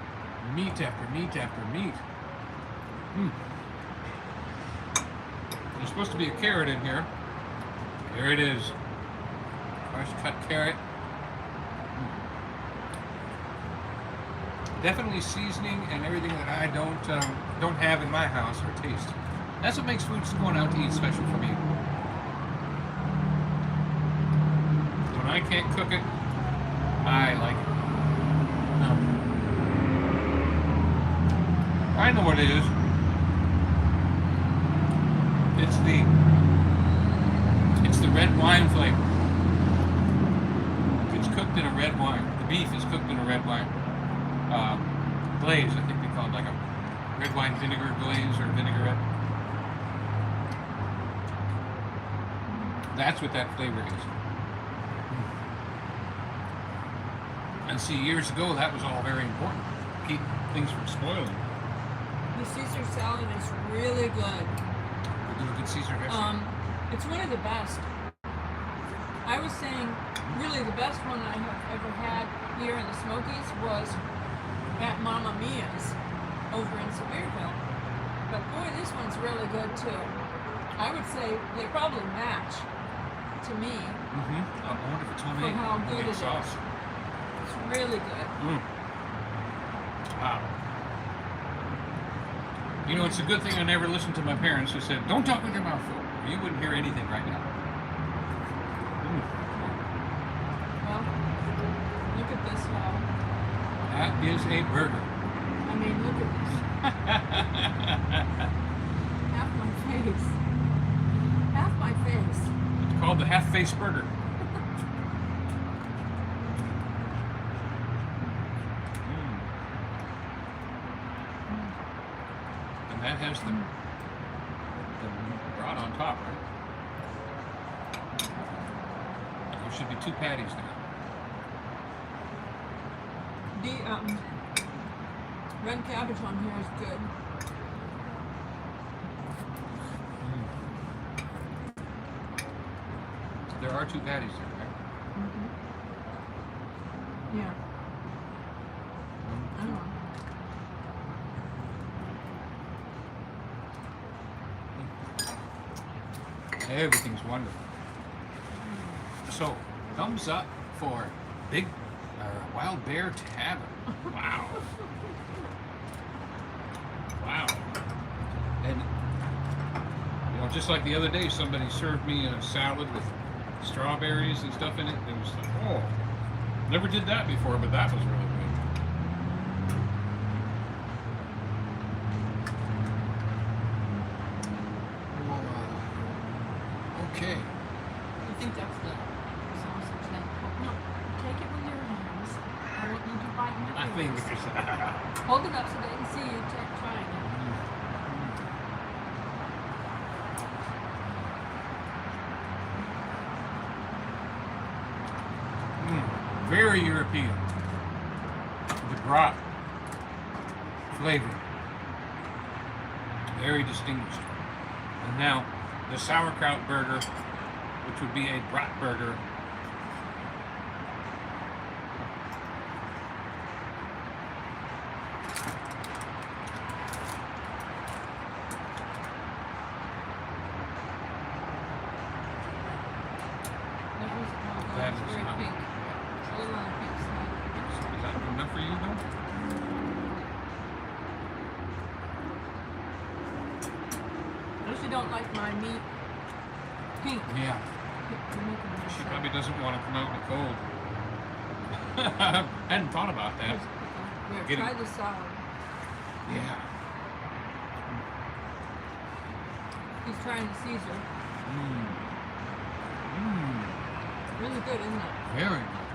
Meat after meat after meat. There's supposed to be a carrot in here. There it is. Fresh cut carrot. Definitely seasoning and everything that I don't have in my house or taste. That's what makes food going out to eat special for me. When I can't cook it, I like it. I know what it is. It's the red wine flavor. It's cooked in a red wine. The beef is cooked in a red wine glaze. I think they call it like a red wine vinegar glaze or vinaigrette. That's what that flavor is. And see, years ago, that was all very important. Keep things from spoiling. The Caesar salad is really good. We do a good Caesar dressing. It's one of the best. I was saying, really the best one I have ever had here in the Smokies was at Mama Mia's over in Sevierville. But boy, this one's really good too. I would say they probably match to me. I wonder if it's homemade. For how good homemade it sauce. is. It's really good. Wow. You know, it's a good thing I never listened to my parents who said, "Don't talk with your mouth full, or you wouldn't hear anything right now." Well, look at this now. That is a burger. I mean, look at this. Half my face. Half my face. It's called the half-face burger. And that has the brat on top, right? There should be 2 patties there. The red cabbage on here is good. There are 2 patties there, right? Yeah. I don't know. Everything's wonderful. So, thumbs up for Big Wild Bear Tavern. Wow. Wow. And, you know, just like the other day, somebody served me a salad with strawberries and stuff in it. It was like, oh, never did that before, but that was really good. Okay. I think that's the sausage then. No, take it with your hands. I want you to bite my I think fingers. it's Hold it up so they can see you trying it. very European. The brat flavor. Very distinguished. And now the Sauerkraut Burger, which would be a Brat Burger. That is very not- pink. It's a little on the pink side. Is that good enough for you, though? Lucy don't like my meat pink. Yeah. You're making me She sick. probably doesn't want to come out in the cold. I hadn't thought about that. Here, Get it. try the salad. Yeah. He's trying the Caesar. Mmm. Really good, isn't it? Very good.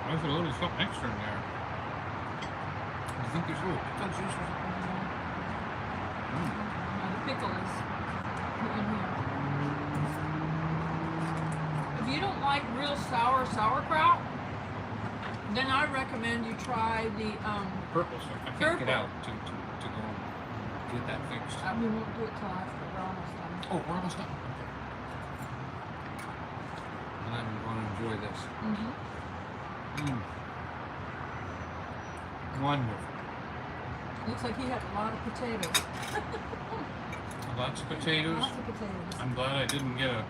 There's a little something extra in there. Do you think there's a little pickle juice or something in there? The pickle is in here. If you don't like real sour sauerkraut, then I recommend you try the Purple stuff. I can't Purple. get out to go get that fixed. we won't do it till after we're almost done. Oh, we're almost done. Okay. And I'm going to enjoy this. Mm-hmm. Wonderful. Looks like he had a lot of potatoes. Lots of potatoes. Lots of potatoes. I'm glad I didn't get a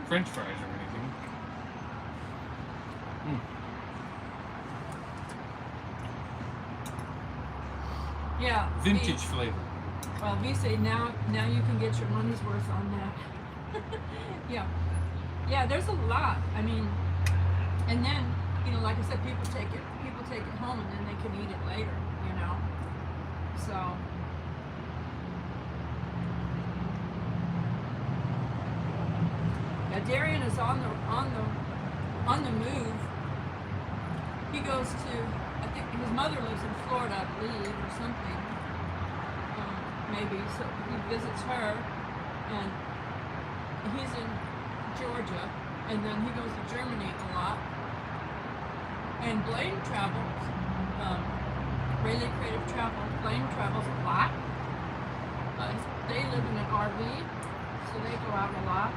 French fries or anything. Yeah. Vintage see, flavor. well, we say now you can get your money's worth on that. Yeah. Yeah, there's a lot. I mean, and then, like I said, people take it home and then they can eat it later, So yeah, Darian is on the move. He goes to, I think his mother lives in Florida, I believe, or something. Maybe. So he visits her, and he's in Georgia, and then he goes to Germany a lot. And Blaine travels, Rayleigh Creative Travel. Blaine travels a lot. They live in an RV, so they go out a lot.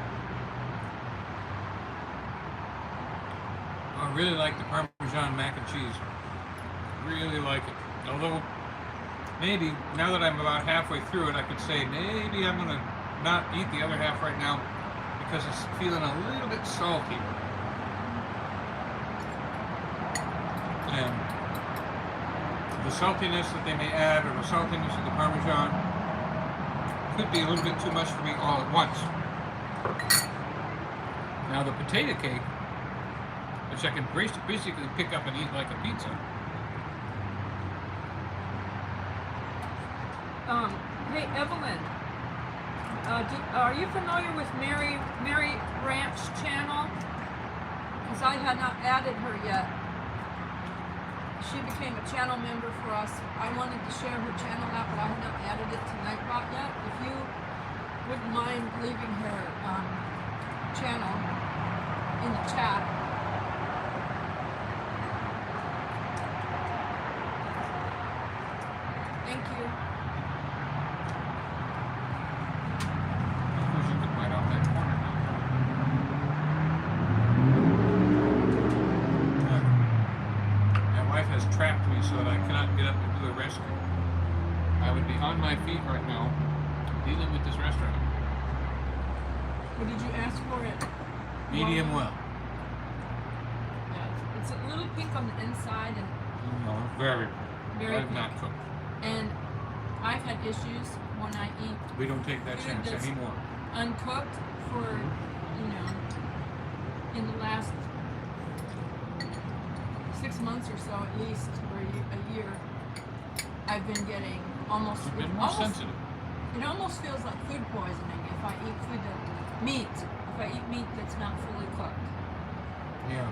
I really like the Parmesan mac and cheese. Really like it. Although, maybe, now that I'm about halfway through it, I could say maybe I'm going to not eat the other half right now because it's feeling a little bit salty. And the saltiness that they may add, or the saltiness of the Parmesan, could be a little bit too much for me all at once. Now the potato cake, which I can basically pick up and eat like a pizza. Hey Evelyn, are you familiar with Mary Ranch channel? Because I had not added her yet. She became a channel member for us. I wanted to share her channel out, but I have not added it to Nightbot yet. If you wouldn't mind leaving her channel in the chat. Thank you. I suppose you could bite off that corner now. My wife has trapped me so that I cannot get up and do a rescue. I would be on my feet right now, dealing with this restaurant. Or did you ask for it? Medium well. Yeah, it's a little pink on the inside and No, very. Very I've pink. not cooked. And I've had issues when I eat We don't take that Food chance that's- anymore. uncooked for, in the last 6 months or so at least, or a year, I've been getting almost, You've been more sensitive. it almost feels like food poisoning if I eat if I eat meat that's not fully cooked. Yeah.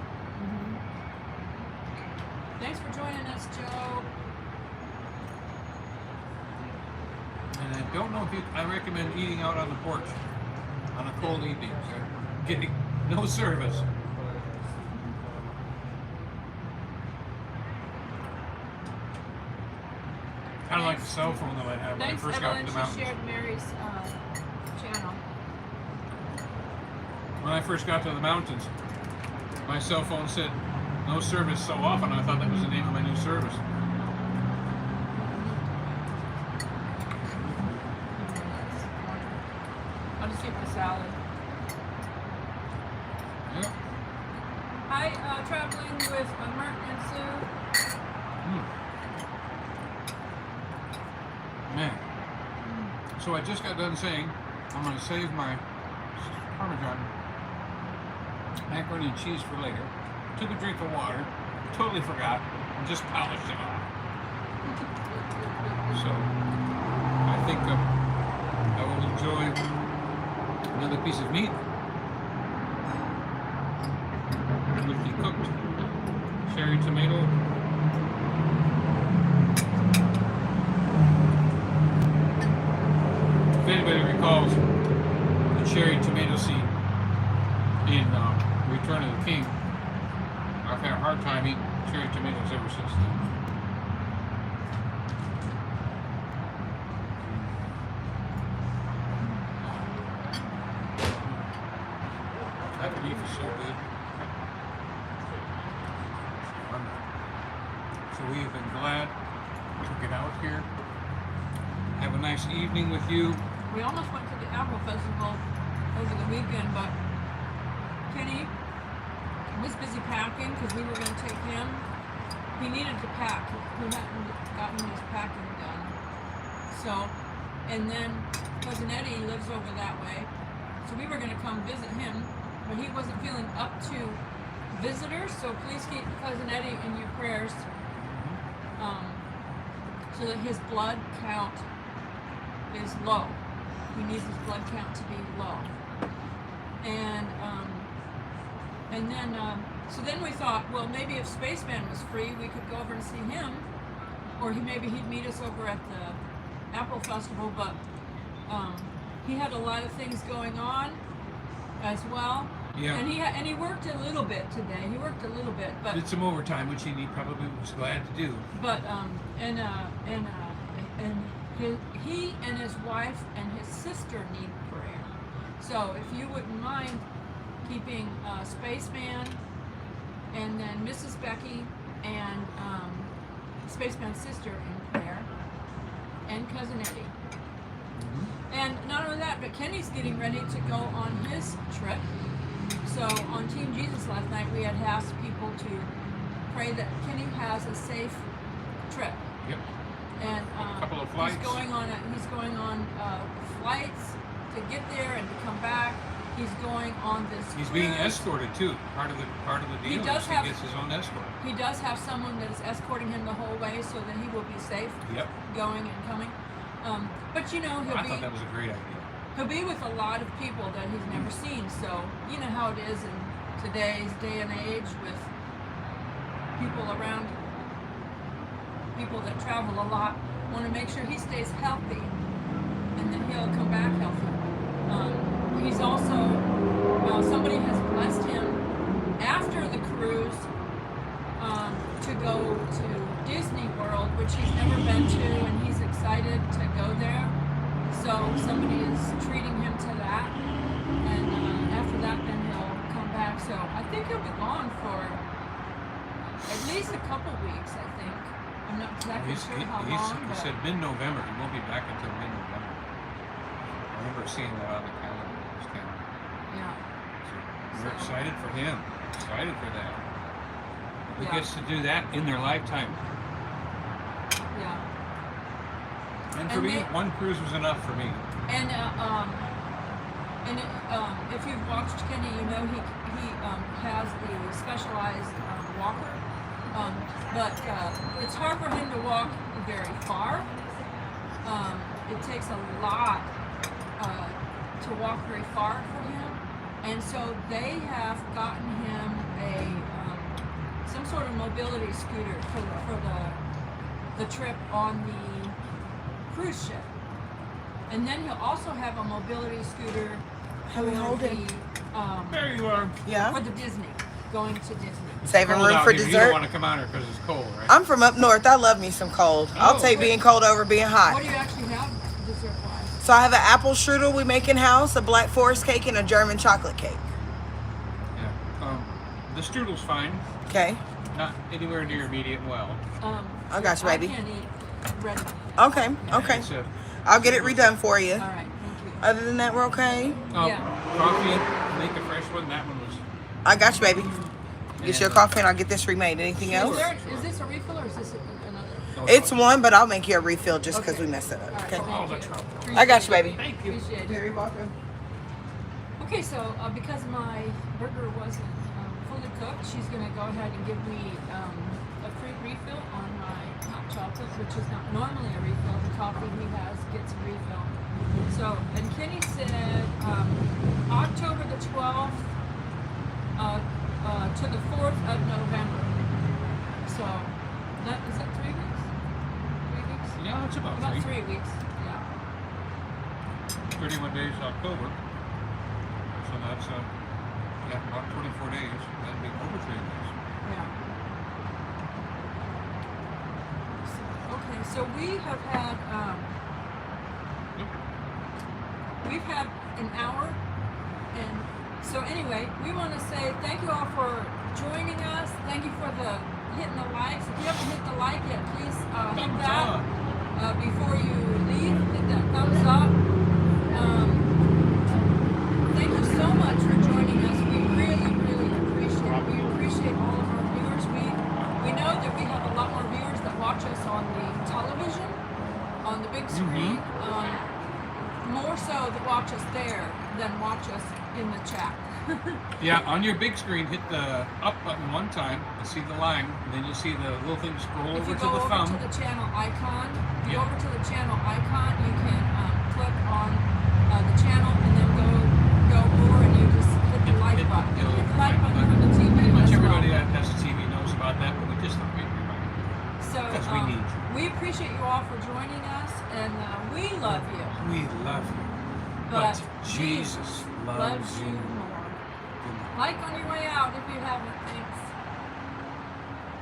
Thanks for joining us, Joe. And I don't know if I recommend eating out on the porch on a cold evening. Getting no service. Kind of like the cell phone that I had when I Thanks, first got Evelyn. to the She mountains. shared Mary's channel. When I first got to the mountains, my cell phone said no service so often. I thought that was the name of my new service. I'll just get the salad. Yep. Hi, traveling with Merton and Sue. Man. So I just got done saying I'm going to save my Parmesan macaroni and cheese for later. Took a drink of water, totally forgot, and just polished it off. So I think I will enjoy another piece of meat. With the cooked cherry tomato. If anybody recalls the cherry tomato scene in Return of the King, I've had a hard time eating cherry tomatoes ever since then. That beef is so good. So we have been glad to get out here, have a nice evening with you. We almost went to the Apple Festival over the weekend, but Kenny was busy packing because we were going to take him. He needed to pack. He hadn't gotten his packing done. So, and then Cousin Eddie lives over that way. So we were going to come visit him, but he wasn't feeling up to visitors. So please keep Cousin Eddie in your prayers. So that his blood count is low. He needs his blood count to be low. And then, so then we thought, well, maybe if Spaceman was free, we could go over and see him, or maybe he'd meet us over at the Apple Festival. But he had a lot of things going on as well. Yeah. And he worked a little bit today. He worked a little bit, but did some overtime, which he probably was glad to do. But he and his wife and his sister need prayer. So if you wouldn't mind keeping Spaceman and then Mrs. Becky and Spaceman's sister in prayer, and Cousin Eddie. And not only that, but Kenny's getting ready to go on his trip. So on Team Jesus last night, we had asked people to pray that Kenny has a safe trip. Yep. And a couple of flights. He's going on flights to get there and to come back. He's going on this. He's cruise. being escorted too. Part of the deal. He does is have. He gets his own escort. He does have someone that is escorting him the whole way, so that he will be safe. Yep. Going and coming. But you know, I thought that was a great idea. He'll be with a lot of people that he's never seen, so you know how it is in today's day and age with people around, people that travel a lot, want to make sure he stays healthy, and then he'll come back healthy. He's also, somebody has blessed him after the cruise to go to Disney World, which he's never been to, and he's excited to go there. So somebody is treating him to that, and after that, then he'll come back. So I think he'll be gone for at least a couple weeks. I think. I'm not exactly sure how long. He said mid-November. He won't be back until mid-November. I remember seeing that on the calendar. Yeah. So we're excited for him. Excited for that. He Yeah. gets to do that in their lifetime. Yeah. And for And me, they- one cruise was enough for me. And if you've watched Kenny, you know he has the specialized walker, but it's hard for him to walk very far. It takes a lot to walk very far for him, and so they have gotten him some sort of mobility scooter for the trip on the cruise ship. And then he'll also have a mobility scooter How we hold it? There you are. Yeah. for the Disney, going to Disney. Saving Cold room out for here. You don't dessert. want to come out here because it's cold, right? I'm from up north. I love me some cold. I'll Oh. take being cold over being What hot. do you actually have dessert-wise? So I have an apple strudel we make in house, a black forest cake, and a German chocolate cake. Yeah. The strudel's fine. Okay. Not anywhere near medium well. I got you, baby. I can't eat red meat. Okay. Okay. It's a, I'll get it redone for you. All right, thank you. Other than that, we're okay. Yeah. Coffee, make a fresh one. That one was. I got you, baby. Get and, your coffee and I'll get this remade. Anything else? Is this a refill or is this another? It's one, but I'll make you a refill just because Okay. we messed it up. All right, Okay. Oh, thank that's you. right. I got you, baby. Thank you. Appreciate it. Very welcome. Okay, so because my burger wasn't fully cooked, she's going to go ahead and give me a free refill on my hot chocolate, which is not normally a refill. The coffee he has gets a refill. So, and Kenny said October the 12th to the 4th of November. So, is that 3 weeks? 3 weeks? Yeah, it's about About 3. 3 weeks, yeah. 31 days October. So that's about 24 days. That'd be over 3 days. Yeah. Okay, so we have had we've had an hour, and so anyway, we want to say thank you all for joining us. Thank you for hitting the likes. If you haven't hit the like yet, please hit that before you leave. Hit that thumbs up. Thank you so much for joining us. We really, really appreciate it. We appreciate all of our viewers. We know that we have a lot more viewers that watch us on the television, on the big screen. More so that watch us there than watch us in the chat. Yeah, on your big screen, hit the up button one time and see the line, and then you'll see the little thing scroll If over you to go the over thumb. to the channel icon, you Yep. go over to the channel icon, you can click on the channel and then go over and you just hit the like button. Hit Hit the like button from the TV. Pretty much as well. everybody that has a TV knows about that, but we just thought we'd remind you. So Because we need you. we appreciate you all for joining us, and we love you. We love you. But Jesus loves you more. Like on your way out if you haven't. Thanks.